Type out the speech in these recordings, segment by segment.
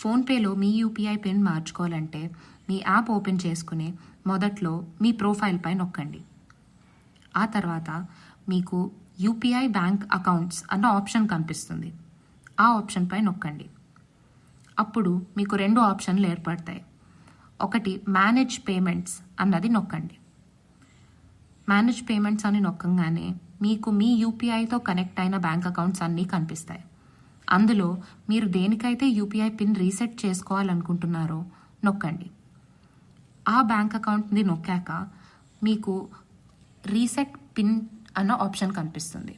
ఫోన్పేలో మీ UPI pin మార్చుకోవాలంటే మీ app open చేసుకుని మొదట్లో మీ ప్రొఫైల్ పై నొక్కండి. ఆ తర్వాత మీకు యూపీఐ బ్యాంక్ అకౌంట్స్ అన్న ఆప్షన్ కనిపిస్తుంది. ఆ ఆప్షన్ పై నొక్కండి. అప్పుడు మీకు 2 ఆప్షన్లు ఏర్పడతాయి. ఒకటి మేనేజ్ పేమెంట్స్ అన్నది నొక్కండి. మేనేజ్ పేమెంట్స్ అని నొక్కగానే మీకు మీ యూపీఐతో కనెక్ట్ అయిన బ్యాంక్ అకౌంట్స్ అన్నీ కనిపిస్తాయి. అందులో మీరు దేనికైతే యూపీఐ పిన్ రీసెట్ చేసుకోవాలనుకుంటున్నారో నొక్కండి. ఆ బ్యాంక్ అకౌంట్ని నొక్కాక మీకు రీసెట్ పిన్ అన్న ఆప్షన్ కనిపిస్తుంది.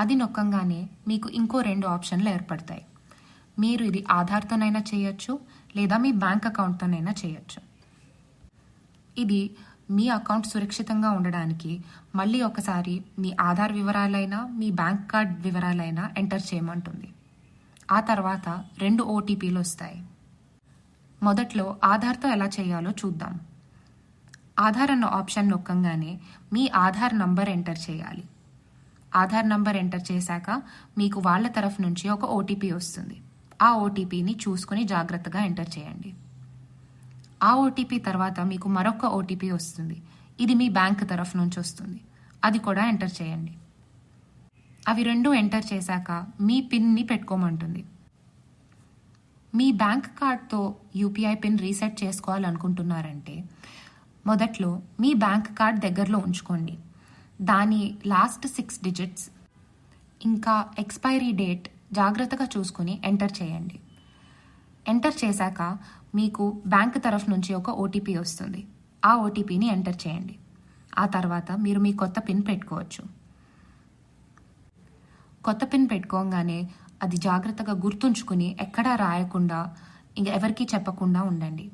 అది నొక్కగానే మీకు ఇంకో 2 ఆప్షన్లు ఏర్పడతాయి. మీరు ఇది ఆధార్తోనైనా చేయొచ్చు, లేదా మీ బ్యాంక్ అకౌంట్తోనైనా చేయొచ్చు. ఇది మీ అకౌంట్ సురక్షితంగా ఉండడానికి మళ్ళీ ఒకసారి మీ ఆధార్ వివరాలైనా మీ బ్యాంక్ కార్డ్ వివరాలైనా ఎంటర్ చేయమంటుంది. ఆ తర్వాత 2 ఓటీపీలు వస్తాయి. మొదట్లో ఆధార్తో ఎలా చేయాలో చూద్దాం. ఆధార్ అన్న ఆప్షన్ నొక్కగానే మీ ఆధార్ నంబర్ ఎంటర్ చేయాలి. ఆధార్ నంబర్ ఎంటర్ చేశాక మీకు వాళ్ళ తరఫు నుంచి ఒక ఓటీపీ వస్తుంది. ఆ ఓటీపీని చూసుకుని జాగ్రత్తగా ఎంటర్ చేయండి. ఆ ఓటీపీ తర్వాత మీకు మరొక ఓటీపీ వస్తుంది. ఇది మీ బ్యాంక్ తరఫు నుంచి వస్తుంది. అది కూడా ఎంటర్ చేయండి. అవి 2 ఎంటర్ చేశాక మీ పిన్ని పెట్టుకోమంటుంది. మీ బ్యాంక్ కార్డ్తో యూపీఐ పిన్ రీసెట్ చేసుకోవాలనుకుంటున్నారంటే మొదట్లో మీ బ్యాంక్ కార్డ్ దగ్గరలో ఉంచుకోండి. దాని లాస్ట్ 6 డిజిట్స్ ఇంకా ఎక్స్పైరీ డేట్ జాగ్రత్తగా చూసుకుని ఎంటర్ చేయండి. ఎంటర్ చేశాక మీకు బ్యాంక్ తరఫు నుంచి ఒక ఓటీపీ వస్తుంది. ఆ ఓటీపీని ఎంటర్ చేయండి. ఆ తర్వాత మీరు మీ కొత్త పిన్ పెట్టుకోవచ్చు. కొత్త పిన్ పెట్టుకోగానే అది జాగ్రత్తగా గుర్తుంచుకుని ఎక్కడా రాయకుండా ఎవరికీ చెప్పకుండా ఉండండి.